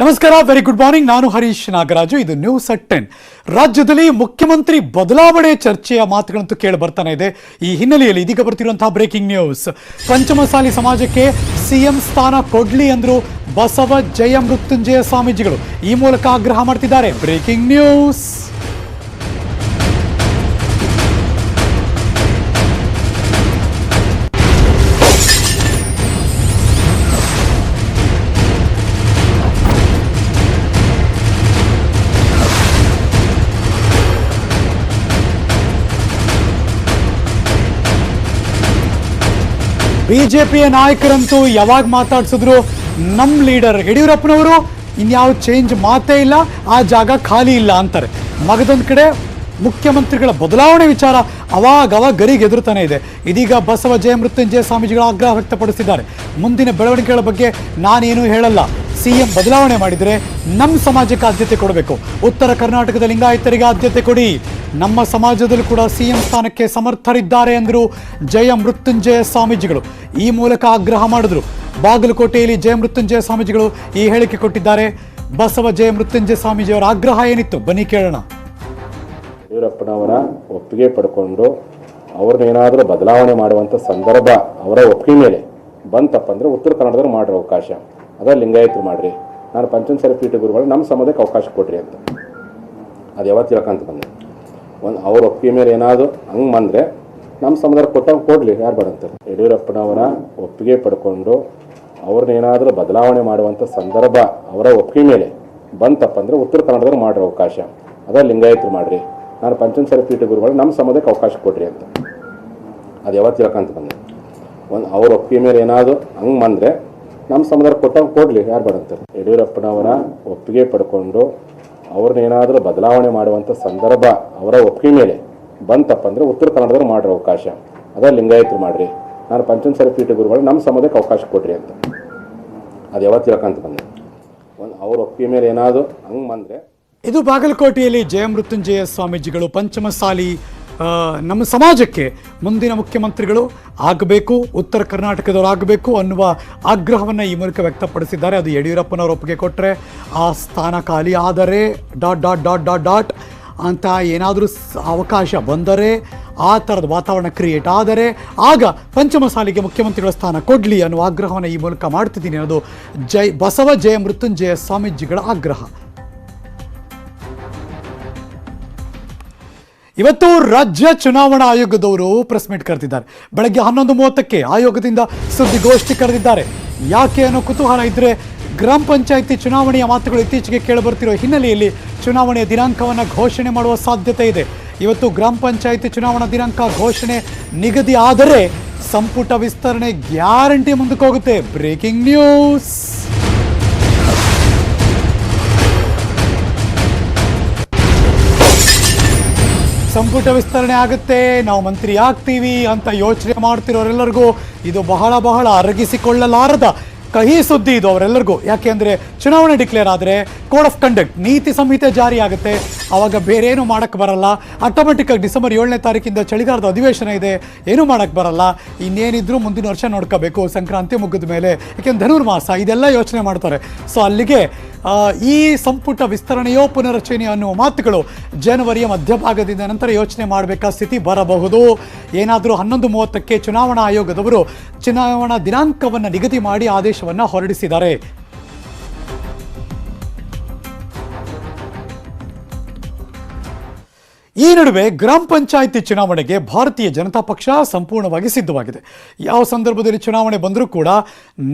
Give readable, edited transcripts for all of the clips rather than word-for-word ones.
ನಮಸ್ಕಾರ, very good morning. ನಾನು ಹರೀಶ್ ನಾಗರಾಜು. ಇದು ನ್ಯೂಸ್ ಅಟ್ 10. ರಾಜ್ಯದಲ್ಲಿ ಮುಖ್ಯಮಂತ್ರಿ ಬದಲಾವಣೆ ಚರ್ಚೆಯ ಮಾತುಗಳಂತೂ ಕೇಳಿ ಬರ್ತಾನೆ ಇದೆ. ಈ ಹಿನ್ನೆಲೆಯಲ್ಲಿ ಇದೀಗ ಬರ್ತಿರುವಂತಹ ಬ್ರೇಕಿಂಗ್ ನ್ಯೂಸ್. ಪಂಚಮಸಾಲಿ ಸಮಾಜಕ್ಕೆ ಸಿಎಂ ಸ್ಥಾನ ಕೊಡ್ಲಿ ಅಂದ್ರು ಬಸವ ಜಯ ಮೃತ್ಯುಂಜಯ ಸ್ವಾಮೀಜಿಗಳು. ಈ ಮೂಲಕ ಆಗ್ರಹ ಮಾಡ್ತಿದ್ದಾರೆ. Breaking news. ಬಿಜೆಪಿಯ ನಾಯಕರಂತೂ ಯಾವಾಗ ಮಾತಾಡ್ಸಿದ್ರು ನಮ್ಮ ಲೀಡರ್ ಯಡಿಯೂರಪ್ಪನವರು ಇನ್ಯಾವ ಚೇಂಜ್ ಮಾತೇ ಇಲ್ಲ, ಆ ಜಾಗ ಖಾಲಿ ಇಲ್ಲ ಅಂತಾರೆ. ಮಗದೊಂದು ಕಡೆ ಮುಖ್ಯಮಂತ್ರಿಗಳ ಬದಲಾವಣೆ ವಿಚಾರ ಅವಾಗ ಗರಿಗೆ ಎದುರುತ್ತಾನೆ ಇದೆ. ಇದೀಗ ಬಸವ ಜಯ ಮೃತ್ಯುಂಜಯ ಸ್ವಾಮೀಜಿಗಳು ಆಗ್ರಹ ವ್ಯಕ್ತಪಡಿಸಿದ್ದಾರೆ. ಮುಂದಿನ ಬೆಳವಣಿಗೆಗಳ ಬಗ್ಗೆ ನಾನೇನು ಹೇಳಲ್ಲ, ಸಿಎಂ ಬದಲಾವಣೆ ಮಾಡಿದರೆ ನಮ್ಮ ಸಮಾಜಕ್ಕೆ ಆದ್ಯತೆ ಕೊಡಬೇಕು. ಉತ್ತರ ಕರ್ನಾಟಕದ ಲಿಂಗಾಯತರಿಗೆ ಆದ್ಯತೆ ಕೊಡಿ. ನಮ್ಮ ಸಮಾಜದಲ್ಲೂ ಕೂಡ ಸಿಎಂ ಸ್ಥಾನಕ್ಕೆ ಸಮರ್ಥರಿದ್ದಾರೆ ಎಂದರು ಜಯ ಮೃತ್ಯುಂಜಯ ಸ್ವಾಮೀಜಿಗಳು. ಈ ಮೂಲಕ ಆಗ್ರಹ ಮಾಡಿದ್ರು. ಬಾಗಲಕೋಟೆಯಲ್ಲಿ ಜಯ ಮೃತ್ಯುಂಜಯ ಸ್ವಾಮೀಜಿಗಳು ಈ ಹೇಳಿಕೆ ಕೊಟ್ಟಿದ್ದಾರೆ. ಬಸವ ಜಯ ಮೃತ್ಯುಂಜಯ ಸ್ವಾಮೀಜಿಯವರ ಆಗ್ರಹ ಏನಿತ್ತು ಬನ್ನಿ ಕೇಳೋಣ. ಯಡಿಯೂರಪ್ಪನವರ ಒಪ್ಪಿಗೆ ಪಡ್ಕೊಂಡು ಅವ್ರನ್ನೇನಾದರೂ ಬದಲಾವಣೆ ಮಾಡುವಂಥ ಸಂದರ್ಭ ಅವರ ಒಪ್ಪಿಗೆ ಮೇಲೆ ಬಂತಪ್ಪ ಅಂದರೆ ಉತ್ತರ ಕನ್ನಡದಲ್ಲಿ ಮಾಡ್ರಿ ಅವಕಾಶ, ಅದ ಲಿಂಗಾಯತರು ಮಾಡ್ರಿ, ನಾನು ಪಂಚಮಸಾಲಿ ಪೀಠ ಗುರುಗಳು ನಮ್ಮ ಸಮಾಜಕ್ಕೆ ಅವಕಾಶ ಕೊಡ್ರಿ ಅಂತ. ಅದು ಯಾವತ್ತು ತಿಳ್ಕೊಂತ ಬಂದೆ. ಅವ್ರ ಒಪ್ಪಿಗೆ ಮೇಲೆ ಏನಾದರೂ ಹಂಗೆ ಬಂದರೆ ನಮ್ಮ ಸಮಾಜಕ್ಕೆ ಕೊಡಲಿ, ಯಾರು ಬರಂತಾರೆ. ಯಡಿಯೂರಪ್ಪನವರ ಒಪ್ಪಿಗೆ ಪಡ್ಕೊಂಡು ಅವ್ರನ್ನೇನಾದರೂ ಬದಲಾವಣೆ ಮಾಡುವಂಥ ಸಂದರ್ಭ ಅವರ ಒಪ್ಪಿಗೆ ಮೇಲೆ ಬಂತಪ್ಪ ಅಂದರೆ ಉತ್ತರ ಕನ್ನಡದಲ್ಲಿ ಮಾಡ್ರಿ ಅವಕಾಶ, ಅದ ಲಿಂಗಾಯತರು ಮಾಡ್ರಿ, ನಾನು ಪಂಚಮಸಾಲಿ ಪೀಠ ಗುರುಗಳು ನಮ್ಮ ಸಮಾಜಕ್ಕೆ ಅವಕಾಶ ಕೊಡ್ರಿ ಅಂತ. ಅದು ಯಾವತ್ತು ತಿಳ್ಕೊಂತ ಬಂದೆ. ಅವ್ರ ಒಪ್ಪಿಗೆ ಮೇಲೆ ಏನಾದರೂ ಹಂಗೆ ಬಂದರೆ ನಮ್ಮ ಸಮಾಜಕ್ಕೆ ಕೊಡಲಿ, ಯಾರು ಬರಂತಾರೆ. ಯಡಿಯೂರಪ್ಪನವರ ಒಪ್ಪಿಗೆ ಪಡ್ಕೊಂಡು ಅವ್ರನ್ನೇನಾದರೂ ಬದಲಾವಣೆ ಮಾಡುವಂಥ ಸಂದರ್ಭ ಅವರ ಒಪ್ಪಿಗೆ ಮೇಲೆ ಬಂತಪ್ಪ ಅಂದರೆ ಉತ್ತರ ಕನ್ನಡದಲ್ಲಿ ಮಾಡ್ರಿ ಅವಕಾಶ, ಅದ ಲಿಂಗಾಯತರು ಮಾಡ್ರಿ, ನಾನು ಪಂಚಮಸಾಲಿ ಪೀಠ ಗುರುಗಳು ನಮ್ಮ ಸಮಾಜಕ್ಕೆ ಅವಕಾಶ ಕೊಡ್ರಿ ಅಂತ. ಅದು ಯಾವತ್ತು ತಿಳ್ಕೊಂತ ಬಂದೆ. ಅವ್ರ ಒಪ್ಪಿಗೆ ಮೇಲೆ ಏನಾದರೂ ಹಂಗೆ ಬಂದರೆ ಇದು ಬಾಗಲಕೋಟೆಯಲ್ಲಿ ಜಯ ಮೃತ್ಯುಂಜಯ ಸ್ವಾಮೀಜಿಗಳು ಪಂಚಮಸಾಲಿ ನಮ್ಮ ಸಮಾಜಕ್ಕೆ ಮುಂದಿನ ಮುಖ್ಯಮಂತ್ರಿಗಳು ಆಗಬೇಕು, ಉತ್ತರ ಕರ್ನಾಟಕದವರು ಆಗಬೇಕು ಅನ್ನುವ ಆಗ್ರಹವನ್ನು ಈ ಮೂಲಕ ವ್ಯಕ್ತಪಡಿಸಿದ್ದಾರೆ. ಅದು ಯಡಿಯೂರಪ್ಪನವರು ಒಪ್ಪಿಗೆ ಕೊಟ್ಟರೆ ಆ ಸ್ಥಾನ ಖಾಲಿ ಆದರೆ ಡಾಟ್ ಅಂತ ಏನಾದರೂ ಅವಕಾಶ ಬಂದರೆ, ಆ ಥರದ ವಾತಾವರಣ ಕ್ರಿಯೇಟ್ ಆದರೆ ಆಗ ಪಂಚಮಸಾಲಿಗೆ ಮುಖ್ಯಮಂತ್ರಿಗಳ ಸ್ಥಾನ ಕೊಡಲಿ ಅನ್ನುವ ಆಗ್ರಹವನ್ನು ಈ ಮೂಲಕ ಮಾಡ್ತಿದ್ದೀನಿ ಅನ್ನೋದು ಬಸವ ಜಯ ಮೃತ್ಯುಂಜಯ ಸ್ವಾಮೀಜಿಗಳ ಆಗ್ರಹ. ಇವತ್ತು ರಾಜ್ಯ ಚುನಾವಣಾ ಆಯೋಗದವರು ಪ್ರೆಸ್ ಮೀಟ್ ಕರೆದಿದ್ದಾರೆ. ಬೆಳಗ್ಗೆ 11:30ಕ್ಕೆ ಆಯೋಗದಿಂದ ಸುದ್ದಿಗೋಷ್ಠಿ ಕರೆದಿದ್ದಾರೆ. ಯಾಕೆ ಅನ್ನೋ ಕುತೂಹಲ ಇದ್ದರೆ, ಗ್ರಾಮ ಪಂಚಾಯಿತಿ ಚುನಾವಣೆಯ ಮಾತುಗಳು ಇತ್ತೀಚೆಗೆ ಕೇಳಿಬರ್ತಿರೋ ಹಿನ್ನೆಲೆಯಲ್ಲಿ ಚುನಾವಣೆಯ ದಿನಾಂಕವನ್ನು ಘೋಷಣೆ ಮಾಡುವ ಸಾಧ್ಯತೆ ಇದೆ. ಇವತ್ತು ಗ್ರಾಮ ಪಂಚಾಯಿತಿ ಚುನಾವಣಾ ದಿನಾಂಕ ಘೋಷಣೆ ನಿಗದಿ ಆದರೆ ಸಂಪುಟ ವಿಸ್ತರಣೆ ಗ್ಯಾರಂಟಿ ಮುಂದಕ್ಕೆ ಹೋಗುತ್ತೆ. Breaking news. ಸಂಪುಟ ವಿಸ್ತರಣೆ ಆಗುತ್ತೆ, ನಾವು ಮಂತ್ರಿ ಆಗ್ತೀವಿ ಅಂತ ಯೋಚನೆ ಮಾಡ್ತಿರೋರೆಲ್ಲರಿಗೂ ಇದು ಬಹಳ ಅರಗಿಸಿಕೊಳ್ಳಲಾರದ ಕಹಿ ಸುದ್ದಿ ಇದು ಅವರೆಲ್ಲರಿಗೂ. ಯಾಕೆ ಅಂದರೆ ಚುನಾವಣೆ ಡಿಕ್ಲೇರ್ ಆದರೆ ಕೋಡ್ ಆಫ್ ಕಂಡಕ್ಟ್ ನೀತಿ ಸಂಹಿತೆ ಜಾರಿ ಆಗುತ್ತೆ. ಆವಾಗ ಬೇರೇನು ಮಾಡೋಕ್ಕೆ ಬರಲ್ಲ. ಆಟೋಮೆಟಿಕ್ಕಾಗಿ ಡಿಸೆಂಬರ್ 7ನೇ ತಾರೀಕಿಂದ ಚಳಿಗಾಲದ ಅಧಿವೇಶನ ಇದೆ, ಏನೂ ಮಾಡೋಕ್ಕೆ ಬರಲ್ಲ. ಇನ್ನೇನಿದ್ರೂ ಮುಂದಿನ ವರ್ಷ ನೋಡ್ಕೋಬೇಕು, ಸಂಕ್ರಾಂತಿ ಮುಗಿದ ಮೇಲೆ, ಯಾಕೆಂದ್ರೆ ಧನುರ್ಮಾಸ ಇದೆಲ್ಲ ಯೋಚನೆ ಮಾಡ್ತಾರೆ. ಸೊ ಅಲ್ಲಿಗೆ ಈ ಸಂಪುಟ ವಿಸ್ತರಣೆಯೋ ಪುನರಚನೆಯೋ ಅನ್ನುವ ಮಾತುಗಳು ಜನವರಿಯ ಮಧ್ಯಭಾಗದಿಂದ ನಂತರ ಯೋಚನೆ ಮಾಡಬೇಕಾದ ಸ್ಥಿತಿ ಬರಬಹುದು. ಏನಾದರೂ 11:30ಕ್ಕೆ ಚುನಾವಣಾ ಆಯೋಗದವರು ಚುನಾವಣಾ ದಿನಾಂಕವನ್ನು ನಿಗದಿ ಮಾಡಿ ಆದೇಶವನ್ನು ಹೊರಡಿಸಿದ್ದಾರೆ. ಈ ನಡುವೆ ಗ್ರಾಮ ಪಂಚಾಯಿತಿ ಚುನಾವಣೆಗೆ ಭಾರತೀಯ ಜನತಾ ಪಕ್ಷ ಸಂಪೂರ್ಣವಾಗಿ ಸಿದ್ಧವಾಗಿದೆ. ಯಾವ ಸಂದರ್ಭದಲ್ಲಿ ಚುನಾವಣೆ ಬಂದರೂ ಕೂಡ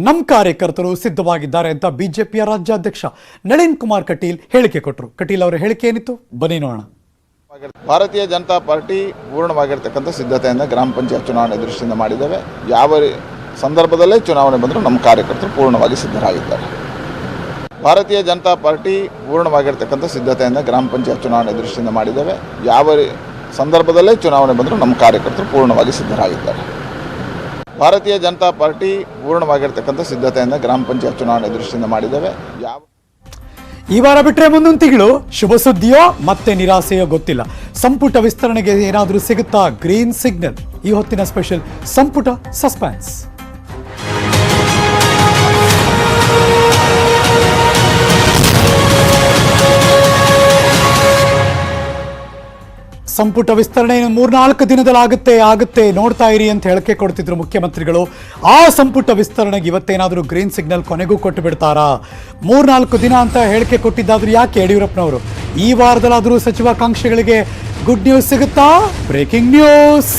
ನಮ್ಮ ಕಾರ್ಯಕರ್ತರು ಸಿದ್ಧವಾಗಿದ್ದಾರೆ ಅಂತ ಬಿಜೆಪಿಯ ರಾಜ್ಯಾಧ್ಯಕ್ಷ ನಳಿನ್ ಕುಮಾರ್ ಕಟೀಲ್ ಹೇಳಿಕೆ ಕೊಟ್ಟರು. ಕಟೀಲ್ ಅವರ ಹೇಳಿಕೆ ಏನಿತ್ತು ಬನ್ನಿ ನೋಡೋಣ. ಭಾರತೀಯ ಜನತಾ ಪಾರ್ಟಿ ಪೂರ್ಣವಾಗಿರ್ತಕ್ಕಂಥ ಸಿದ್ಧತೆಯಿಂದ ಗ್ರಾಮ ಪಂಚಾಯತ್ ಚುನಾವಣೆ ದೃಷ್ಟಿಯಿಂದ ಮಾಡಿದ್ದೇವೆ. ಯಾವ ಸಂದರ್ಭದಲ್ಲೇ ಚುನಾವಣೆ ಬಂದರೂ ನಮ್ಮ ಕಾರ್ಯಕರ್ತರು ಪೂರ್ಣವಾಗಿ ಸಿದ್ಧರಾಗಿದ್ದಾರೆ. ಭಾರತೀಯ ಜನತಾ ಪಾರ್ಟಿ ಪೂರ್ಣವಾಗಿರ್ತಕ್ಕಂಥ ಸಿದ್ಧತೆಯಿಂದ ಗ್ರಾಮ ಪಂಚಾಯತ್ ಚುನಾವಣೆ ದೃಷ್ಟಿಯಿಂದ ಮಾಡಿದ್ದೇವೆ. ಯಾವ ಸಂದರ್ಭದಲ್ಲೇ ಚುನಾವಣೆ ಬಂದರೂ ನಮ್ಮ ಕಾರ್ಯಕರ್ತರು ಪೂರ್ಣವಾಗಿ ಸಿದ್ಧರಾಗಿದ್ದಾರೆ. ಭಾರತೀಯ ಜನತಾ ಪಾರ್ಟಿ ಪೂರ್ಣವಾಗಿರ್ತಕ್ಕಂಥ ಸಿದ್ಧತೆಯಿಂದ ಗ್ರಾಮ ಪಂಚಾಯತ್ ಚುನಾವಣೆ ದೃಷ್ಟಿಯಿಂದ ಮಾಡಿದ್ದೇವೆ. ಈ ವಾರ ಬಿಟ್ಟರೆ ಮುಂದೊಂದು ತಿಂಗಳು ಶುಭ ಸುದ್ದಿಯೋ ಮತ್ತೆ ನಿರಾಸೆಯೋ ಗೊತ್ತಿಲ್ಲ. ಸಂಪುಟ ವಿಸ್ತರಣೆಗೆ ಏನಾದರೂ ಸಿಗುತ್ತಾ ಗ್ರೀನ್ ಸಿಗ್ನಲ್? ಈ ಹೊತ್ತಿನ ಸ್ಪೆಷಲ್ ಸಂಪುಟ ಸಸ್ಪೆನ್ಸ್. ಸಂಪುಟ ವಿಸ್ತರಣೆ 3-4 ದಿನದಲ್ಲಿ ಆಗುತ್ತೆ ನೋಡ್ತಾ ಇರಿ ಅಂತ ಹೇಳಿಕೆ ಕೊಡ್ತಿದ್ರು ಮುಖ್ಯಮಂತ್ರಿಗಳು. ಆ ಸಂಪುಟ ವಿಸ್ತರಣೆಗೆ ಇವತ್ತೇನಾದರೂ ಗ್ರೀನ್ ಸಿಗ್ನಲ್ ಕೊನೆಗೂ ಕೊಟ್ಟು ಬಿಡ್ತಾರಾ? 3-4 ದಿನ ಅಂತ ಹೇಳಿಕೆ ಕೊಟ್ಟಿದ್ದಾದ್ರೂ ಯಾಕೆ ಯಡಿಯೂರಪ್ಪನವರು ಈ ವಾರದಲ್ಲಾದರೂ ಸಚಿವಾಕಾಂಕ್ಷಿಗಳಿಗೆ ಗುಡ್ ನ್ಯೂಸ್ ಸಿಗುತ್ತಾ? Breaking news.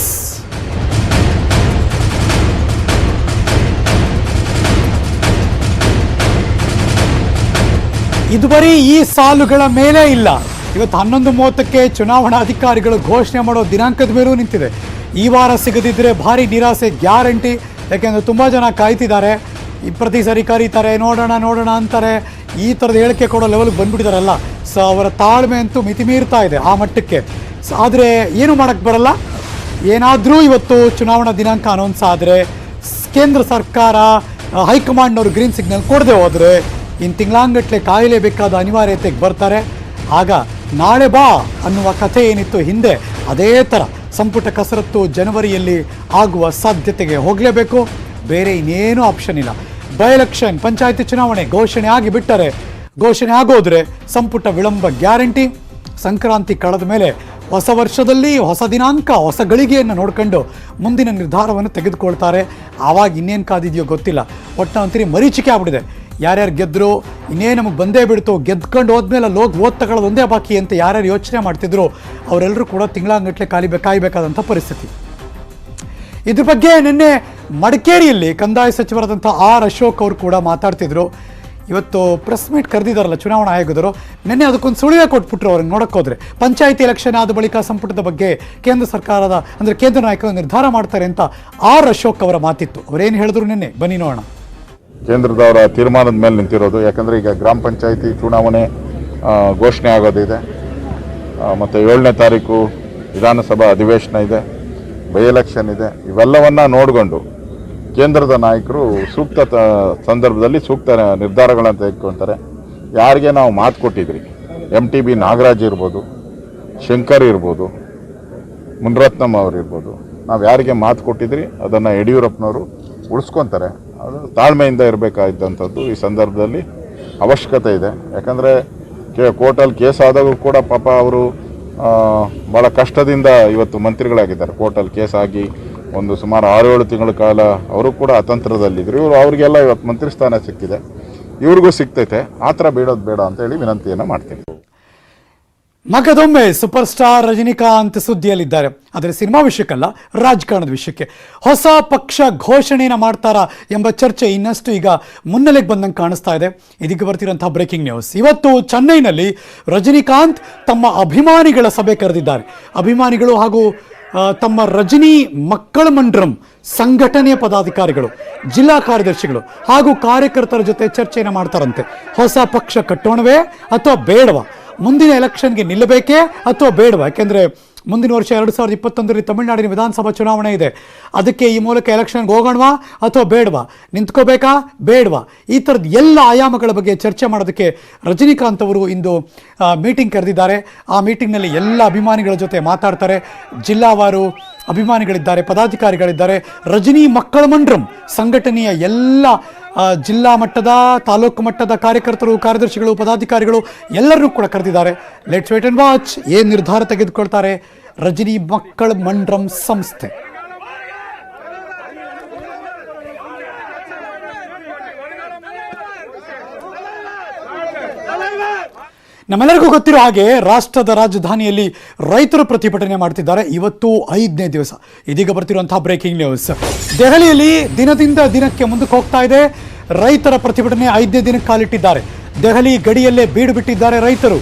ಇದು ಬರೀ ಈ ಸಾಲುಗಳ ಮೇಲೆ ಇಲ್ಲ. ಇವತ್ತು 11:30ಕ್ಕೆ ಚುನಾವಣಾಧಿಕಾರಿಗಳು ಘೋಷಣೆ ಮಾಡೋ ದಿನಾಂಕದ ಮೇಲೂ ನಿಂತಿದೆ. ಈ ವಾರ ಸಿಗದಿದ್ದರೆ ಭಾರಿ ನಿರಾಸೆ ಗ್ಯಾರಂಟಿ. ಯಾಕೆಂದರೆ ತುಂಬ ಜನ ಕಾಯ್ತಿದ್ದಾರೆ. ಪ್ರತಿ ಸರಿ ಕರೀತಾರೆ, ನೋಡೋಣ ಅಂತಾರೆ. ಈ ಥರದ ಹೇಳಿಕೆ ಕೊಡೋ ಲೆವೆಲ್ಗೆ ಬಂದುಬಿಟ್ಟಿದಾರಲ್ಲ. ಸೊ ಅವರ ತಾಳ್ಮೆ ಅಂತೂ ಮಿತಿಮೀರ್ತಾ ಇದೆ ಆ ಮಟ್ಟಕ್ಕೆ. ಆದರೆ ಏನು ಮಾಡೋಕ್ಕೆ ಬರಲ್ಲ. ಏನಾದರೂ ಇವತ್ತು ಚುನಾವಣಾ ದಿನಾಂಕ ಅನೌನ್ಸ್ ಆದರೆ ಕೇಂದ್ರ ಸರ್ಕಾರ ಹೈಕಮಾಂಡ್ನವರು ಗ್ರೀನ್ ಸಿಗ್ನಲ್ ಕೊಡದೆ ಹೋದರೆ ಇನ್ನು ತಿಂಗಳಾಂಗಟ್ಟಲೆ ಕಾಯಲೇಬೇಕಾದ ಅನಿವಾರ್ಯತೆಗೆ ಬರ್ತಾರೆ. ಆಗ ನಾಳೆ ಬಾ ಅನ್ನುವ ಕಥೆ ಏನಿತ್ತು ಹಿಂದೆ, ಅದೇ ಥರ ಸಂಪುಟ ಕಸರತ್ತು ಜನವರಿಯಲ್ಲಿ ಆಗುವ ಸಾಧ್ಯತೆಗೆ ಹೋಗಲೇಬೇಕು. ಬೇರೆ ಇನ್ನೇನು ಆಪ್ಷನ್ ಇಲ್ಲ. ಬೈ ಎಲೆಕ್ಷನ್, ಪಂಚಾಯತಿ ಚುನಾವಣೆ ಘೋಷಣೆ ಆಗೋದ್ರೆ ಸಂಪುಟ ವಿಳಂಬ ಗ್ಯಾರಂಟಿ. ಸಂಕ್ರಾಂತಿ ಕಳೆದ ಮೇಲೆ ಹೊಸ ವರ್ಷದಲ್ಲಿ ಹೊಸ ದಿನಾಂಕ, ಹೊಸ ಗಳಿಗೆಯನ್ನು ನೋಡ್ಕೊಂಡು ಮುಂದಿನ ನಿರ್ಧಾರವನ್ನು ತೆಗೆದುಕೊಳ್ತಾರೆ. ಆವಾಗ ಇನ್ನೇನು ಕಾದಿದೆಯೋ ಗೊತ್ತಿಲ್ಲ. ಒಟ್ಟು ಅಂತೀರಿ ಮರೀಚಿಕೆ ಆಗ್ಬಿಟ್ಟಿದೆ. ಯಾರ್ಯಾರು ಗೆದ್ದರು, ಇನ್ನೇ ನಮಗೆ ಬಂದೇ ಬಿಡ್ತು, ಗೆದ್ಕೊಂಡು ಹೋದ್ಮೇಲೆ ಅಲ್ಲಿ ಹೋಗಿ ಓದ್ ತಗೊಳ್ಳೋದು ಒಂದೇ ಬಾಕಿ ಅಂತ ಯಾರ್ಯಾರು ಯೋಚನೆ ಮಾಡ್ತಿದ್ರು ಅವರೆಲ್ಲರೂ ಕೂಡ ತಿಂಗಳಾಂಗಟ್ಟಲೆ ಕಾಯಬೇಕಾದಂಥ ಪರಿಸ್ಥಿತಿ. ಇದ್ರ ಬಗ್ಗೆ ನಿನ್ನೆ ಮಡಿಕೇರಿಯಲ್ಲಿ ಕಂದಾಯ ಸಚಿವರಾದಂಥ ಆರ್ ಅಶೋಕ್ ಅವರು ಕೂಡ ಮಾತಾಡ್ತಿದ್ರು. ಇವತ್ತು ಪ್ರೆಸ್ ಮೀಟ್ ಕರೆದಿದ್ದಾರಲ್ಲ ಚುನಾವಣಾ ಆಯೋಗದವರು, ನಿನ್ನೆ ಅದಕ್ಕೊಂದು ಸುಳಿವೆ ಕೊಟ್ಬಿಟ್ರು. ಅವ್ರಿಗೆ ನೋಡಕ್ಕೆ ಹೋದರೆ ಪಂಚಾಯಿತಿ ಎಲೆಕ್ಷನ್ ಆದ ಬಳಿಕ ಸಂಪುಟದ ಬಗ್ಗೆ ಕೇಂದ್ರ ಸರ್ಕಾರದ ಅಂದರೆ ಕೇಂದ್ರ ನಾಯಕರು ನಿರ್ಧಾರ ಮಾಡ್ತಾರೆ ಅಂತ ಆರ್ ಅಶೋಕ್ ಅವರ ಮಾತಿತ್ತು. ಅವರೇನು ಹೇಳಿದ್ರು ನಿನ್ನೆ ಬನ್ನಿ ನೋಡೋಣ. ಕೇಂದ್ರದವರ ತೀರ್ಮಾನದ ಮೇಲೆ ನಿಂತಿರೋದು. ಯಾಕಂದರೆ ಈಗ ಗ್ರಾಮ ಪಂಚಾಯಿತಿ ಚುನಾವಣೆ ಘೋಷಣೆ ಆಗೋದಿದೆ, ಮತ್ತು 7ನೇ ತಾರೀಕು ವಿಧಾನಸಭಾ ಅಧಿವೇಶನ ಇದೆ, ಬೈ ಎಲೆಕ್ಷನ್ ಇದೆ. ಇವೆಲ್ಲವನ್ನು ನೋಡಿಕೊಂಡು ಕೇಂದ್ರದ ನಾಯಕರು ಸೂಕ್ತ ಸಂದರ್ಭದಲ್ಲಿ ಸೂಕ್ತ ನಿರ್ಧಾರಗಳನ್ನು ತೆಗೆದುಕೊಳ್ತಾರೆ. ಯಾರಿಗೆ ನಾವು ಮಾತು ಕೊಟ್ಟಿದ್ರಿ, MTB ನಾಗರಾಜ್ ಇರ್ಬೋದು, ಶಂಕರ್ ಇರ್ಬೋದು, ಮುನ್ರತ್ನಮ್ ಅವರು ಇರ್ಬೋದು, ನಾವು ಯಾರಿಗೆ ಮಾತು ಕೊಟ್ಟಿದ್ರಿ ಅದನ್ನು ಯಡಿಯೂರಪ್ಪನವರು ಉಳಿಸ್ಕೊತಾರೆ. ಅದು ತಾಳ್ಮೆಯಿಂದ ಇರಬೇಕಾದಂಥದ್ದು ಈ ಸಂದರ್ಭದಲ್ಲಿ ಅವಶ್ಯಕತೆ ಇದೆ. ಯಾಕಂದರೆ ಕೋರ್ಟಲ್ಲಿ ಕೇಸ್ ಆದಾಗೂ ಕೂಡ ಪಾಪ ಅವರು ಭಾಳ ಕಷ್ಟದಿಂದ ಇವತ್ತು ಮಂತ್ರಿಗಳಾಗಿದ್ದಾರೆ. ಕೋರ್ಟಲ್ಲಿ ಕೇಸ್ ಆಗಿ ಒಂದು ಸುಮಾರು 6-7 ತಿಂಗಳ ಕಾಲ ಅವರು ಕೂಡ ಅತಂತ್ರದಲ್ಲಿದ್ದರು. ಅವರಿಗೆಲ್ಲ ಇವತ್ತು ಮಂತ್ರಿ ಸ್ಥಾನ ಸಿಕ್ಕಿದೆ, ಇವ್ರಿಗೂ ಸಿಗ್ತೈತೆ. ಆ ಥರ ಬೇಡೋದು ಬೇಡ ಅಂತೇಳಿ ವಿನಂತಿಯನ್ನು ಮಾಡ್ತೀನಿ. ಮಗದೊಮ್ಮೆ ಸೂಪರ್ ಸ್ಟಾರ್ ರಜನಿಕಾಂತ್ ಸುದ್ದಿಯಲ್ಲಿದ್ದಾರೆ. ಆದರೆ ಸಿನಿಮಾ ವಿಷಯಕ್ಕಲ್ಲ, ರಾಜಕಾರಣದ ವಿಷಯಕ್ಕೆ. ಹೊಸ ಪಕ್ಷ ಘೋಷಣೆಯನ್ನು ಮಾಡ್ತಾರಾ ಎಂಬ ಚರ್ಚೆ ಇನ್ನಷ್ಟು ಈಗ ಮುನ್ನೆಲೆಗೆ ಬಂದಂಗೆ ಕಾಣಿಸ್ತಾ ಇದೆ. ಇದೀಗ ಬರ್ತಿರೋಂಥ ಬ್ರೇಕಿಂಗ್ ನ್ಯೂಸ್. ಇವತ್ತು ಚೆನ್ನೈನಲ್ಲಿ ರಜನಿಕಾಂತ್ ತಮ್ಮ ಅಭಿಮಾನಿಗಳ ಸಭೆ ಕರೆದಿದ್ದಾರೆ. ಅಭಿಮಾನಿಗಳು ಹಾಗೂ ತಮ್ಮ ರಜನಿ ಮಕ್ಕಳ ಮಂಡ್ರಂ ಸಂಘಟನೆಯ ಪದಾಧಿಕಾರಿಗಳು, ಜಿಲ್ಲಾ ಕಾರ್ಯದರ್ಶಿಗಳು ಹಾಗೂ ಕಾರ್ಯಕರ್ತರ ಜೊತೆ ಚರ್ಚೆಯನ್ನು ಮಾಡ್ತಾರಂತೆ. ಹೊಸ ಪಕ್ಷ ಕಟ್ಟೋಣವೇ ಅಥವಾ ಬೇಡವಾ, ಮುಂದಿನ ಎಲೆಕ್ಷನ್ಗೆ ನಿಲ್ಲಬೇಕೇ ಅಥವಾ ಬೇಡವಾ? ಯಾಕೆಂದರೆ ಮುಂದಿನ ವರ್ಷ 2021ರಲ್ಲಿ ತಮಿಳುನಾಡಿನ ವಿಧಾನಸಭಾ ಚುನಾವಣೆ ಇದೆ. ಅದಕ್ಕೆ ಈ ಮೂಲಕ ಎಲೆಕ್ಷನ್ಗೆ ಹೋಗೋಣವಾ ಅಥವಾ ಬೇಡವಾ, ನಿಂತ್ಕೋಬೇಕಾ ಬೇಡವಾ, ಈ ಥರದ ಎಲ್ಲ ಆಯಾಮಗಳ ಬಗ್ಗೆ ಚರ್ಚೆ ಮಾಡೋದಕ್ಕೆ ರಜನಿಕಾಂತ್ ಅವರು ಇಂದು ಮೀಟಿಂಗ್ ಕರೆದಿದ್ದಾರೆ. ಆ ಮೀಟಿಂಗ್ನಲ್ಲಿ ಎಲ್ಲ ಅಭಿಮಾನಿಗಳ ಜೊತೆ ಮಾತಾಡ್ತಾರೆ. ಜಿಲ್ಲಾವಾರು ಅಭಿಮಾನಿಗಳಿದ್ದಾರೆ, ಪದಾಧಿಕಾರಿಗಳಿದ್ದಾರೆ. ರಜನಿ ಮಕ್ಕಳ ಮಂಡ್ರಂ ಸಂಘಟನೆಯ ಎಲ್ಲ ಜಿಲ್ಲಾ ಮಟ್ಟದ, ತಾಲೂಕು ಮಟ್ಟದ ಕಾರ್ಯಕರ್ತರು, ಕಾರ್ಯದರ್ಶಿಗಳು, ಪದಾಧಿಕಾರಿಗಳು ಎಲ್ಲರನ್ನೂ ಕೂಡ ಕರೆದಿದ್ದಾರೆ. ಲೆಟ್ಸ್ ವೇಟ್ ಅಂಡ್ ವಾಚ್ ಏನು ನಿರ್ಧಾರ ತೆಗೆದುಕೊಳ್ತಾರೆ ರಜನಿ ಮಕ್ಕಳ ಮಂಡ್ರಂ ಸಂಸ್ಥೆ. ನಮ್ಮೆಲ್ಲರಿಗೂ ಗೊತ್ತಿರೋ ಹಾಗೆ ರಾಷ್ಟ್ರದ ರಾಜಧಾನಿಯಲ್ಲಿ ರೈತರು ಪ್ರತಿಭಟನೆ ಮಾಡ್ತಿದ್ದಾರೆ. ಇವತ್ತು 5ನೇ ದಿವಸ. ಇದೀಗ ಬರ್ತಿರುವಂತಹ ಬ್ರೇಕಿಂಗ್ ನ್ಯೂಸ್. ದೆಹಲಿಯಲ್ಲಿ ದಿನದಿಂದ ದಿನಕ್ಕೆ ಮುಂದಕ್ಕೆ ಹೋಗ್ತಾ ಇದೆ. ರೈತರ ಪ್ರತಿಭಟನೆ 5ನೇ ದಿನಕ್ಕೆ ಕಾಲಿಟ್ಟಿದ್ದಾರೆ. ದೆಹಲಿ ಗಡಿಯಲ್ಲೇ ಬೀಡು ಬಿಟ್ಟಿದ್ದಾರೆ ರೈತರು.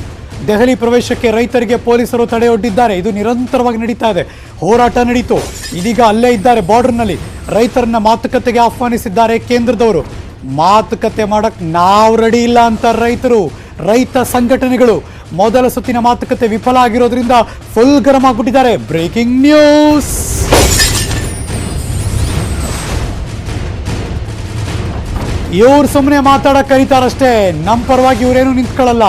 ದೆಹಲಿ ಪ್ರವೇಶಕ್ಕೆ ರೈತರಿಗೆ ಪೊಲೀಸರು ತಡೆಯೊಡ್ಡಿದ್ದಾರೆ. ಇದು ನಿರಂತರವಾಗಿ ನಡೀತಾ ಇದೆ. ಹೋರಾಟ ನಡೀತು. ಇದೀಗ ಅಲ್ಲೇ ಇದ್ದಾರೆ ಬಾರ್ಡರ್ನಲ್ಲಿ. ರೈತರನ್ನ ಮಾತುಕತೆಗೆ ಆಹ್ವಾನಿಸಿದ್ದಾರೆ ಕೇಂದ್ರದವರು. ಮಾತುಕತೆ ಮಾಡಕ್ ನಾವು ರೆಡಿ ಇಲ್ಲ ಅಂತ ರೈತರು, ರೈತ ಸಂಘಟನೆಗಳು. ಮೊದಲ ಸುತ್ತಿನ ಮಾತುಕತೆ ವಿಫಲ ಆಗಿರೋದ್ರಿಂದ ಫುಲ್ ಗರಂ ಆಗ್ಬಿಟ್ಟಿದ್ದಾರೆ. Breaking news. ಇವ್ರು ಸುಮ್ಮನೆ ಮಾತಾಡಕ್ ಕರೀತಾರಷ್ಟೇ, ನಮ್ಮ ಪರವಾಗಿ ಇವರೇನು ನಿಂತ್ಕೊಳ್ಳಲ್ಲ.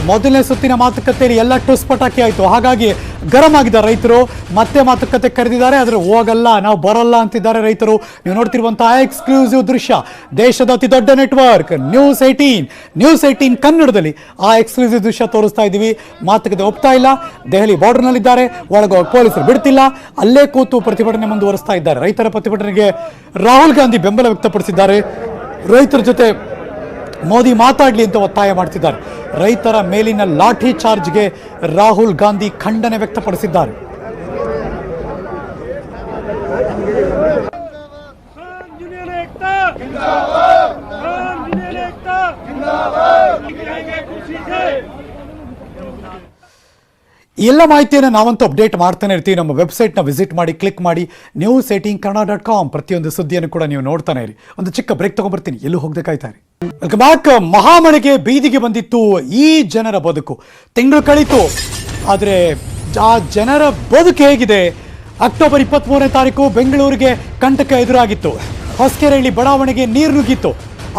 ಮೊದಲನೇ ಸುತ್ತಿನ ಮಾತುಕತೆಯಲ್ಲಿ ಎಲ್ಲ ಟುಸ್ ಪಟಾಕಿ ಆಯಿತು. ಹಾಗಾಗಿ ಗರಂ ಆಗಿದ್ದಾರೆ ರೈತರು. ಮತ್ತೆ ಮಾತುಕತೆ ಕರೆದಿದ್ದಾರೆ, ಆದರೆ ಹೋಗಲ್ಲ, ನಾವು ಬರಲ್ಲ ಅಂತಿದ್ದಾರೆ ರೈತರು. ನೀವು ನೋಡ್ತಿರುವಂತಹ ಎಕ್ಸ್ಕ್ಲೂಸಿವ್ ದೃಶ್ಯ, ದೇಶದ ಅತಿ ದೊಡ್ಡ ನೆಟ್ವರ್ಕ್ ನ್ಯೂಸ್ 18 ಕನ್ನಡದಲ್ಲಿ ಆ ಎಕ್ಸ್ಕ್ಲೂಸಿವ್ ದೃಶ್ಯ ತೋರಿಸ್ತಾ ಇದ್ದೀವಿ. ಮಾತುಕತೆ ಒಪ್ತಾ ಇಲ್ಲ, ದೆಹಲಿ ಬಾರ್ಡರ್ನಲ್ಲಿದ್ದಾರೆ, ಒಳಗೋಗಿ ಪೊಲೀಸರು ಬಿಡ್ತಿಲ್ಲ, ಅಲ್ಲೇ ಕೂತು ಪ್ರತಿಭಟನೆ ಮುಂದುವರಿಸ್ತಾ ಇದ್ದಾರೆ. ರೈತರ ಪ್ರತಿಭಟನೆಗೆ ರಾಹುಲ್ ಗಾಂಧಿ ಬೆಂಬಲ ವ್ಯಕ್ತಪಡಿಸಿದ್ದಾರೆ. ರೈತರ ಜೊತೆ ಮೋದಿ ಮಾತಾಡಲಿ ಅಂತ ಒತ್ತಾಯ ಮಾಡ್ತಿದ್ದಾರೆ. ರೈತರ ಮೇಲಿನ ಲಾಠಿ ಚಾರ್ಜ್ಗೆ ರಾಹುಲ್ ಗಾಂಧಿ ಖಂಡನೆ ವ್ಯಕ್ತಪಡಿಸಿದ್ದಾರೆ. ಎಲ್ಲ ಮಾಹಿತಿಯನ್ನು ನಾವಂತೂ ಅಪ್ಡೇಟ್ ಮಾಡ್ತಾನೆ ಇರ್ತೀವಿ. ನಮ್ಮ ವೆಬ್ಸೈಟ್ನ ವಿಸಿಟ್ ಮಾಡಿ, ಕ್ಲಿಕ್ ಮಾಡಿ, news18kannada.com. ಪ್ರತಿಯೊಂದು ಸುದ್ದಿಯನ್ನು ಕೂಡ ನೀವು ನೋಡ್ತಾನೆ ಇರಿ. ಒಂದು ಚಿಕ್ಕ ಬ್ರೇಕ್ ತಗೊಂಡ್ಬರ್ತೀನಿ, ಎಲ್ಲೂ ಹೋಗದೆ ಕಾಯ್ತಾ ಇರಿ. Welcome back. ಮಹಾಮಳೆಗೆ ಬೀದಿಗೆ ಬಂದಿತ್ತು ಈ ಜನರ ಬದುಕು. ತಿಂಗಳು ಕಳೀತು, ಆದರೆ ಆ ಜನರ ಬದುಕು ಹೇಗಿದೆ? ಅಕ್ಟೋಬರ್ 23ನೇ ತಾರೀಕು ಬೆಂಗಳೂರಿಗೆ ಕಂಟಕ ಎದುರಾಗಿತ್ತು. ಹೊಸಕೆರೆಹಳ್ಳಿ ಬಡಾವಣೆಗೆ ನೀರು ನುಗ್ಗಿತ್ತು.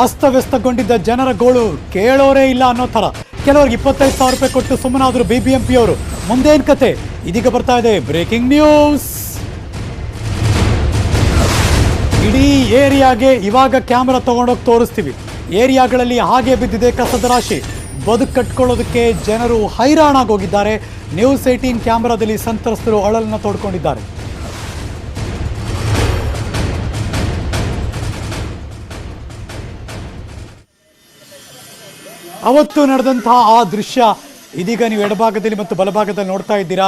ಅಸ್ತವ್ಯಸ್ತಗೊಂಡಿದ್ದ ಜನರ ಗೋಳು ಕೇಳೋರೇ ಇಲ್ಲ ಅನ್ನೋ ಥರ. ಕೆಲವರಿಗೆ 25,000 ರೂಪಾಯಿ ಕೊಟ್ಟು ಸುಮ್ಮನಾದ್ರು BBMP ಅವರು. ಮುಂದೇನ್ ಕತೆ? ಇದೀಗ ಬರ್ತಾ ಇದೆ ಬ್ರೇಕಿಂಗ್ ನ್ಯೂಸ್. ಇಡೀ ಏರಿಯಾಗೆ ಇವಾಗ ಕ್ಯಾಮ್ರಾ ತಗೊಂಡೋಗಿ ತೋರಿಸ್ತೀವಿ. ಏರಿಯಾಗಳಲ್ಲಿ ಹಾಗೆ ಬಿದ್ದಿದೆ ಕಸದ ರಾಶಿ. ಬದುಕು ಕಟ್ಕೊಳ್ಳೋದಕ್ಕೆ ಜನರು ಹೈರಾಣಾಗೋಗಿದ್ದಾರೆ. ನ್ಯೂಸ್ 18 ಕ್ಯಾಮ್ರಾದಲ್ಲಿ ಸಂತ್ರಸ್ತರು ಅಳಲನ್ನ ತೋಡ್ಕೊಂಡಿದ್ದಾರೆ. ಅವತ್ತು ನಡೆದಂತಹ ಆ ದೃಶ್ಯ ಇದೀಗ ನೀವು ಎಡಭಾಗದಲ್ಲಿ ಮತ್ತು ಬಲಭಾಗದಲ್ಲಿ ನೋಡ್ತಾ ಇದ್ದೀರಾ.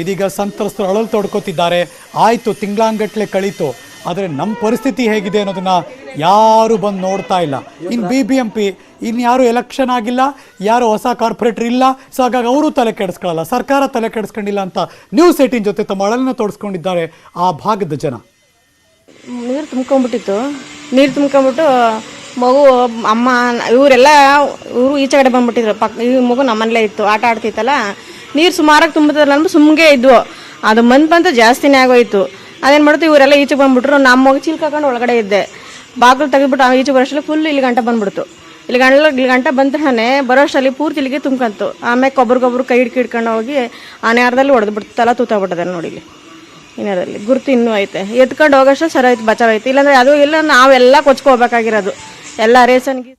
ಇದೀಗ ಸಂತ್ರಸ್ತರು ಅಳಲು ತೋಡ್ಕೋತಿದ್ದಾರೆ. ಆಯಿತು, ತಿಂಗಳಾಂಗಟ್ಲೆ ಕಳೀತು, ಆದರೆ ನಮ್ಮ ಪರಿಸ್ಥಿತಿ ಹೇಗಿದೆ ಅನ್ನೋದನ್ನ ಯಾರು ಬಂದು ನೋಡ್ತಾ ಇಲ್ಲ. ಇನ್ನು BBMP ಇನ್ಯಾರು ಎಲೆಕ್ಷನ್ ಆಗಿಲ್ಲ, ಯಾರು ಹೊಸ ಕಾರ್ಪೊರೇಟರ್ ಇಲ್ಲ, ಸೊ ಹಾಗಾಗಿ ಅವರು ತಲೆ ಕೆಡಿಸ್ಕೊಳ್ಳಲ್ಲ, ಸರ್ಕಾರ ತಲೆ ಕೆಡಿಸ್ಕೊಂಡಿಲ್ಲ ಅಂತ ನ್ಯೂಸ್ 18 ಜೊತೆ ತಮ್ಮ ಅಳಲನ್ನ ತೋಡಿಸ್ಕೊಂಡಿದ್ದಾರೆ ಆ ಭಾಗದ ಜನ. ನೀರು ತುಂಬ್ಕೊಂಬಿಟ್ಟು ಮಗು ಅಮ್ಮ ಇವರೆಲ್ಲ ಇವರು ಈಚೆ ಕಡೆ ಬಂದ್ಬಿಟ್ಟಿದ್ರು. ಈ ಮಗು ನಮ್ಮನೇಲೇ ಇತ್ತು, ಆಟ ಆಡ್ತಿತ್ತಲ್ಲ. ನೀರು ಸುಮಾರಾಗಿ ತುಂಬುತ್ತಲ್ಲ ಅಂದ್ಬಿಟ್ಟು ಸುಮ್ಗೆ ಇದ್ವು. ಅದು ಬಂತ ಜಾಸ್ತಿನೇ ಆಗೋಯ್ತು. ಅದೇನು ಮಾಡ್ತು, ಇವರೆಲ್ಲ ಈಚೆ ಬಂದ್ಬಿಟ್ರು. ನಮ್ಮ ಮಗು ಚಿಲ್ಕಾಕೊಂಡು ಒಳಗಡೆ ಇದ್ದೆ. ಬಾಗಿಲು ತೆಗೆದ್ಬಿಟ್ಟು ಈಚೆ ಬರೋಷ್ಟರಲ್ಲಿ ಫುಲ್ ಇಲ್ಲಿ ಗಂಟೆ ಬಂದ್ಬಿಡ್ತು. ಇಲ್ಲಿ ಗಂಟೆ ಬಂದ ತಕ್ಷಣ ಬರೋಷ್ಟರಲ್ಲಿ ಪೂರ್ತಿ ಇಲ್ಲಿಗೆ ತುಂಬ್ಕಂತು. ಆಮೇಲೆ ಒಬ್ರಿಗೊಬ್ರು ಕೈ ಹಿಡ್ಕೊಂಡು ಹೋಗಿ ಆ ನೇರದಲ್ಲಿ ಹೊಡೆದ್ಬಿಡ್ತು. ತಲೆ ತೂತಾಗ್ಬಿಟ್ಟದೆ ನೋಡಿ. ಇಲ್ಲಿ ಇನ್ನರಲ್ಲಿ ಗುರುತು ಇನ್ನೂ ಐತೆ. ಎತ್ಕೊಂಡು ಹೋಗೋಷ್ಟು ಸರಿ ಆಯ್ತು, ಬಚಾವಾಯ್ತು. ಇಲ್ಲಾಂದ್ರೆ ಅದು ಇಲ್ಲ, ನಾವೆಲ್ಲ ಕೊಚ್ಕೋಬೇಕಾಗಿರೋದು ಎಲ್ಲ ರೇಷನ್ಗೆ.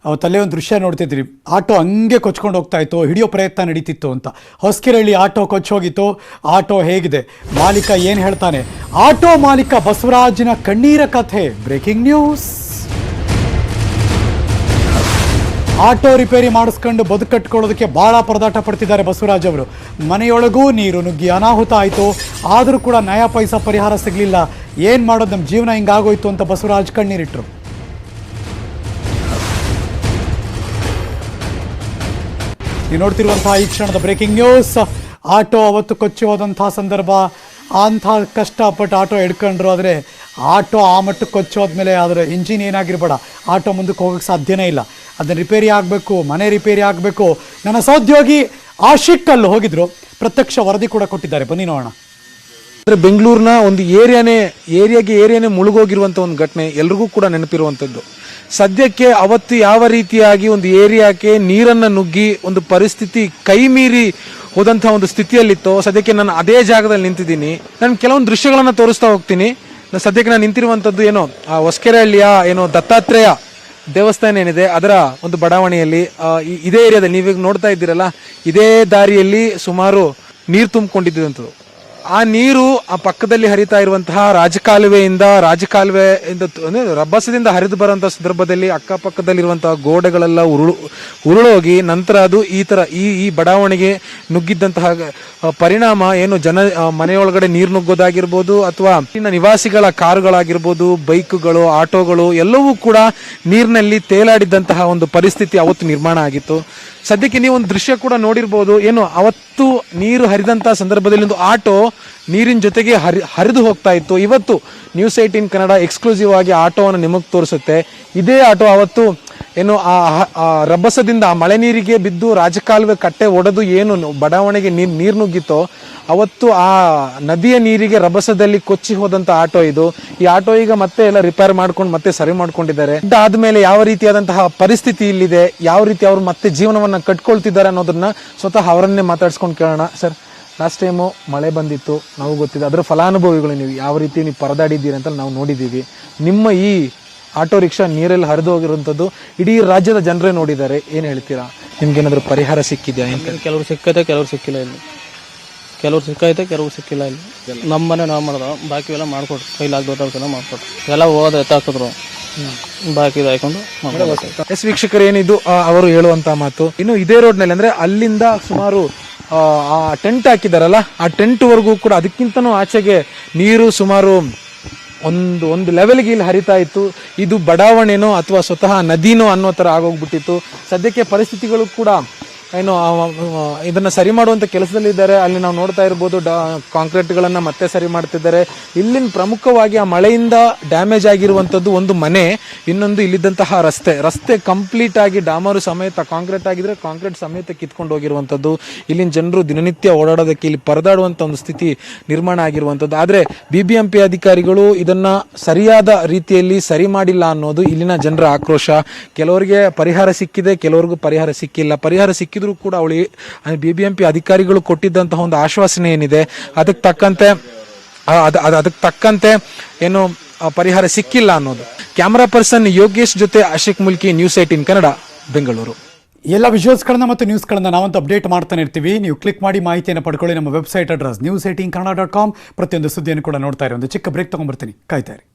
ಅವತ್ತಲ್ಲೇ ಒಂದು ದೃಶ್ಯ ನೋಡ್ತಿದ್ರಿ, ಆಟೋ ಹಂಗೆ ಕೊಚ್ಕೊಂಡು ಹೋಗ್ತಾ ಇತ್ತು, ಹಿಡಿಯೋ ಪ್ರಯತ್ನ ನಡೀತಿತ್ತು ಅಂತ. ಹೊಸಕೆರೆಹಳ್ಳಿ ಆಟೋ ಕೊಚ್ಚೋಗಿತ್ತು. ಆಟೋ ಹೇಗಿದೆ, ಮಾಲೀಕ ಏನು ಹೇಳ್ತಾನೆ? ಆಟೋ ಮಾಲೀಕ ಬಸವರಾಜ್ನ ಕಣ್ಣೀರ ಕಥೆ. Breaking news. ಆಟೋ ರಿಪೇರಿ ಮಾಡಿಸ್ಕೊಂಡು ಬದುಕಟ್ಕೊಳ್ಳೋದಕ್ಕೆ ಭಾಳ ಪರದಾಟ ಪಡ್ತಿದ್ದಾರೆ ಬಸವರಾಜ್ ಅವರು. ಮನೆಯೊಳಗೂ ನೀರು ನುಗ್ಗಿ ಅನಾಹುತ ಆಯಿತು, ಆದರೂ ಕೂಡ ನಯಾ ಪೈಸಾ ಪರಿಹಾರ ಸಿಗಲಿಲ್ಲ. ಏನು ಮಾಡೋದು, ನಮ್ಮ ಜೀವನ ಹಿಂಗಾಗೋಯ್ತು ಅಂತ ಬಸವರಾಜ್ ಕಣ್ಣೀರಿಟ್ರು. ನೀವು ನೋಡ್ತಿರುವಂತಹ ಈ ಕ್ಷಣದ ಬ್ರೇಕಿಂಗ್ ನ್ಯೂಸ್. ಆಟೋ ಅವತ್ತು ಕೊಚ್ಚಿ ಹೋದಂತಹ ಸಂದರ್ಭ, ಅಂಥ ಕಷ್ಟಪಟ್ಟು ಆಟೋ ಹಿಡ್ಕೊಂಡ್ರು. ಆದರೆ ಆಟೋ ಆ ಮಟ್ಟಕ್ಕೆ ಕೊಚ್ಚೋದ್ಮೇಲೆ ಅದರ ಇಂಜಿನ್ ಏನಾಗಿರ್ಬೇಡ, ಆಟೋ ಮುಂದಕ್ಕೆ ಹೋಗೋಕ್ಕೆ ಸಾಧ್ಯನೇ ಇಲ್ಲ. ಅದನ್ನು ರಿಪೇರಿ ಆಗಬೇಕು, ಮನೆ ರಿಪೇರಿ ಆಗಬೇಕು. ನನ್ನ ಸಹೋದ್ಯೋಗಿ ಆಶಿಕ್ ಅಲ್ಲಿ ಹೋಗಿದ್ರು, ಪ್ರತ್ಯಕ್ಷ ವರದಿ ಕೂಡ ಕೊಟ್ಟಿದ್ದಾರೆ. ಬನ್ನಿ ನೋಡೋಣ. ಅಂದರೆ ಬೆಂಗಳೂರಿನ ಒಂದು ಏರಿಯಾಗೆ ಮುಳುಗೋಗಿರುವಂಥ ಒಂದು ಘಟನೆ ಎಲ್ರಿಗೂ ಕೂಡ ನೆನಪಿರುವಂಥದ್ದು. ಸದ್ಯಕ್ಕೆ ಅವತ್ತು ಯಾವ ರೀತಿಯಾಗಿ ಒಂದು ಏರಿಯಾಕ್ಕೆ ನೀರನ್ನು ನುಗ್ಗಿ ಒಂದು ಪರಿಸ್ಥಿತಿ ಕೈ ಮೀರಿ ಹೋದಂಥ ಒಂದು ಸ್ಥಿತಿಯಲ್ಲಿತ್ತು, ಸದ್ಯಕ್ಕೆ ನಾನು ಅದೇ ಜಾಗದಲ್ಲಿ ನಿಂತಿದ್ದೀನಿ. ನಾನು ಕೆಲವೊಂದು ದೃಶ್ಯಗಳನ್ನು ತೋರಿಸ್ತಾ ಹೋಗ್ತೀನಿ. ಸದ್ಯಕ್ಕೆ ನಾನು ನಿಂತಿರುವಂಥದ್ದು ಏನೋ ಆ ಹೊಸಕೆರೆಹಳ್ಳಿಯ ಏನೋ ದತ್ತಾತ್ರೇಯ ದೇವಸ್ಥಾನ ಏನಿದೆ ಅದರ ಒಂದು ಬಡಾವಣೆಯಲ್ಲಿ, ಇದೇ ಏರಿಯಾದಲ್ಲಿ ನೀವೀಗ ನೋಡ್ತಾ ಇದ್ದೀರಲ್ಲ, ಇದೇ ದಾರಿಯಲ್ಲಿ ಸುಮಾರು ನೀರು ತುಂಬಿಕೊಂಡಿದ್ದಂಥದ್ದು. ಆ ನೀರು ಆ ಪಕ್ಕದಲ್ಲಿ ಹರಿತಾ ಇರುವಂತಹ ರಾಜಕಾಲುವೆಯಿಂದ ರಭಸದಿಂದ ಹರಿದು ಬರುವಂತಹ ಸಂದರ್ಭದಲ್ಲಿ ಅಕ್ಕಪಕ್ಕದಲ್ಲಿರುವಂತಹ ಗೋಡೆಗಳೆಲ್ಲ ಉರುಳೋಗಿ ನಂತರ ಅದು ಈ ಬಡಾವಣೆಗೆ ನುಗ್ಗಿದ್ದಂತಹ ಪರಿಣಾಮ ಏನು ಮನೆಯೊಳಗಡೆ ನೀರು ನುಗ್ಗೋದಾಗಿರ್ಬೋದು, ಅಥವಾ ಇನ್ನು ನಿವಾಸಿಗಳ ಕಾರುಗಳಾಗಿರ್ಬೋದು, ಬೈಕ್ಗಳು, ಆಟೋಗಳು ಎಲ್ಲವೂ ಕೂಡ ನೀರಿನಲ್ಲಿ ತೇಲಾಡಿದ್ದಂತಹ ಒಂದು ಪರಿಸ್ಥಿತಿ ಅವತ್ತು ನಿರ್ಮಾಣ ಆಗಿತ್ತು. ಸದ್ಯಕ್ಕೆ ನೀವು ಒಂದು ದೃಶ್ಯ ಕೂಡ ನೋಡಿರ್ಬೋದು, ಏನು ಅವತ್ತು ನೀರು ಹರಿದಂತಹ ಸಂದರ್ಭದಲ್ಲಿ ಒಂದು ಆಟೋ ನೀರಿನ ಜೊತೆಗೆ ಹರಿದು ಹೋಗ್ತಾ ಇತ್ತು. ಇವತ್ತು ನ್ಯೂಸ್ 18 ಕನ್ನಡ ಎಕ್ಸ್ಕ್ಲೂಸಿವ್ ಆಗಿ ಆಟೋವನ್ನು ನಿಮಗೆ ತೋರಿಸುತ್ತೆ. ಇದೇ ಆಟೋ ಅವತ್ತು ಏನು ಆ ರಭಸದಿಂದ ಆ ಮಳೆ ನೀರಿಗೆ ಬಿದ್ದು ರಾಜಕಾಲುವೆ ಕಟ್ಟೆ ಒಡೆದು ಏನು ಬಡಾವಣೆಗೆ ನೀರು ನುಗ್ಗಿತ್ತೋ ಅವತ್ತು ಆ ನದಿಯ ನೀರಿಗೆ ರಭಸದಲ್ಲಿ ಕೊಚ್ಚಿ ಹೋದಂತ ಆಟೋ ಇದು. ಈ ಆಟೋ ಈಗ ಮತ್ತೆ ಎಲ್ಲ ರಿಪೇರ್ ಮಾಡ್ಕೊಂಡು ಮತ್ತೆ ಸರಿ ಮಾಡ್ಕೊಂಡಿದ್ದಾರೆ. ಆದ್ಮೇಲೆ ಯಾವ ರೀತಿಯಾದಂತಹ ಪರಿಸ್ಥಿತಿ ಇಲ್ಲಿದೆ, ಯಾವ ರೀತಿ ಅವ್ರು ಮತ್ತೆ ಜೀವನವನ್ನ ಕಟ್ಕೊಳ್ತಿದ್ದಾರೆ ಅನ್ನೋದನ್ನ ಸ್ವತಃ ಅವರನ್ನೇ ಮಾತಾಡ್ಸ್ಕೊಂಡು ಕೇಳೋಣ. ಸರ್, ಲಾಸ್ಟ್ ಟೈಮು ಮಳೆ ಬಂದಿತ್ತು, ನಾವು ಗೊತ್ತಿದೆ, ಅದರ ಫಲಾನುಭವಿಗಳು ನೀವು ಯಾವ ರೀತಿ ನೀವು ಪರದಾಡಿದ್ದೀರಿ ಅಂತ ನಾವು ನೋಡಿದ್ದೀವಿ. ನಿಮ್ಮ ಈ ಆಟೋ ರಿಕ್ಷಾ ನೀರಲ್ಲಿ ಹರಿದು ಹೋಗಿರುವಂಥದ್ದು ಇಡೀ ರಾಜ್ಯದ ಜನರೇ ನೋಡಿದ್ದಾರೆ. ಏನು ಹೇಳ್ತೀರಾ? ನಿಮ್ಗೇನಾದ್ರೂ ಪರಿಹಾರ ಸಿಕ್ಕಿದೆಯಾ? ಕೆಲವ್ರು ಸಿಕ್ಕೈತೆ, ಕೆಲವ್ರು ಸಿಕ್ಕಿಲ್ಲ. ಇಲ್ಲಿ ಕೆಲವ್ರು ಸಿಕ್ಕೈತೆ, ಕೆಲವ್ರು ಸಿಕ್ಕಿಲ್ಲ. ಇಲ್ಲಿ ನಮ್ಮ ಮನೆ ನಾವು ಮಾಡೋದು, ಬಾಕಿ ಎಲ್ಲ ಮಾಡ್ಕೊಟ್ರು, ಕೈಲಾಗ್ದೋಟೆಲ್ಲ ಮಾಡ್ಕೊಟ್ರು, ಎಲ್ಲ ಹೋದ ಎತ್ತಾಕಿದ್ರು, ಬಾಕಿ ಹಾಕೊಂಡು. ಎಸ್ ವೀಕ್ಷಕರು, ಏನಿದು ಅವರು ಹೇಳುವಂತ ಮಾತು. ಇನ್ನು ಇದೇ ರೋಡ್ನಲ್ಲಿ ಅಂದ್ರೆ ಅಲ್ಲಿಂದ ಸುಮಾರು ಆ ಟೆಂಟ್ ಹಾಕಿದಾರಲ್ಲ, ಆ ಟೆಂಟ್ ವರೆಗೂ ಕೂಡ ಅದಕ್ಕಿಂತನೂ ಆಚೆಗೆ ನೀರು ಸುಮಾರು ಒಂದು ಲೆವೆಲ್ಗೆ ಇಲ್ಲಿ ಹರಿತಾ ಇತ್ತು. ಇದು ಬಡಾವಣೆನೋ ಅಥವಾ ಸ್ವತಃ ನದಿನೋ ಅನ್ನೋ ತರ ಆಗೋಗ್ಬಿಟ್ಟಿತ್ತು. ಸದ್ಯಕ್ಕೆ ಪರಿಸ್ಥಿತಿಗಳು ಕೂಡ ಏನು ಇದನ್ನ ಸರಿ ಮಾಡುವಂತ ಕೆಲಸದಲ್ಲಿದ್ದಾರೆ. ಅಲ್ಲಿ ನಾವು ನೋಡ್ತಾ ಇರ್ಬೋದು, ಕಾಂಕ್ರೀಟ್ಗಳನ್ನ ಮತ್ತೆ ಸರಿ ಮಾಡ್ತಿದ್ದಾರೆ. ಇಲ್ಲಿನ ಪ್ರಮುಖವಾಗಿ ಆ ಮಳೆಯಿಂದ ಡ್ಯಾಮೇಜ್ ಆಗಿರುವಂತದ್ದು ಒಂದು ಮನೆ, ಇನ್ನೊಂದು ಇಲ್ಲಿದ್ದಂತಹ ರಸ್ತೆ ಕಂಪ್ಲೀಟ್ ಆಗಿ ಡಾಮರು ಸಮೇತ, ಕಾಂಕ್ರೀಟ್ ಆಗಿದ್ರೆ ಕಾಂಕ್ರೀಟ್ ಸಮೇತ ಕಿತ್ಕೊಂಡು ಹೋಗಿರುವಂತದ್ದು. ಇಲ್ಲಿನ ಜನರು ದಿನನಿತ್ಯ ಓಡಾಡೋದಕ್ಕೆ ಇಲ್ಲಿ ಪರದಾಡುವಂತ ಒಂದು ಸ್ಥಿತಿ ನಿರ್ಮಾಣ ಆಗಿರುವಂತದ್ದು. ಆದ್ರೆ BBMP ಅಧಿಕಾರಿಗಳು ಇದನ್ನ ಸರಿಯಾದ ರೀತಿಯಲ್ಲಿ ಸರಿ ಮಾಡಿಲ್ಲ ಅನ್ನೋದು ಇಲ್ಲಿನ ಜನರ ಆಕ್ರೋಶ. ಕೆಲವರಿಗೆ ಪರಿಹಾರ ಸಿಕ್ಕಿದೆ, ಕೆಲವರಿಗೂ ಪರಿಹಾರ ಸಿಕ್ಕಿಲ್ಲ. ಪರಿಹಾರ ಸಿಕ್ಕಿದ್ರು ಕೂಡ BBMP ಅಧಿಕಾರಿಗಳು ಕೊಟ್ಟಿದ್ದಂತಹ ಒಂದು ಆಶ್ವಾಸನೆ ಏನಿದೆ ಅದಕ್ಕೆ ತಕ್ಕಂತೆ ಏನು ಪರಿಹಾರ ಸಿಕ್ಕಿಲ್ಲ ಅನ್ನೋದು. ಕ್ಯಾಮರಾ ಪರ್ಸನ್ ಯೋಗೇಶ್ ಜೊತೆ ಅಶೋಕ್ ಮುಲ್ಕಿ, News18 ಕನ್ನಡ, ಬೆಂಗಳೂರು. ಎಲ್ಲ ವಿಜುವಲ್ಸ್ಗಳನ್ನ ಮತ್ತು ನ್ಯೂಸ್ಗಳನ್ನ ನಾವಂತೂ ಅಪ್ಡೇಟ್ ಮಾಡ್ತಾನೆ ಇರ್ತೀವಿ. ನೀವು ಕ್ಲಿಕ್ ಮಾಡಿ ಮಾಹಿತಿಯನ್ನು ಪಡ್ಕೊಳ್ಳಿ. ನಮ್ಮ ವೆಬ್ಸೈಟ್ ಅಡ್ರೆಸ್ news18kannada.com. ಪ್ರತಿಯೊಂದು ಸುದ್ದಿಯನ್ನು ಕೂಡ ನೋಡ್ತಾ ಇರಿ. ಒಂದು ಚಿಕ್ಕ ಬ್ರೇಕ್ ತಗೊಂಡ್ಬರ್ತೀನಿ, ಕಾಯ್ತಾ ಇರಿ.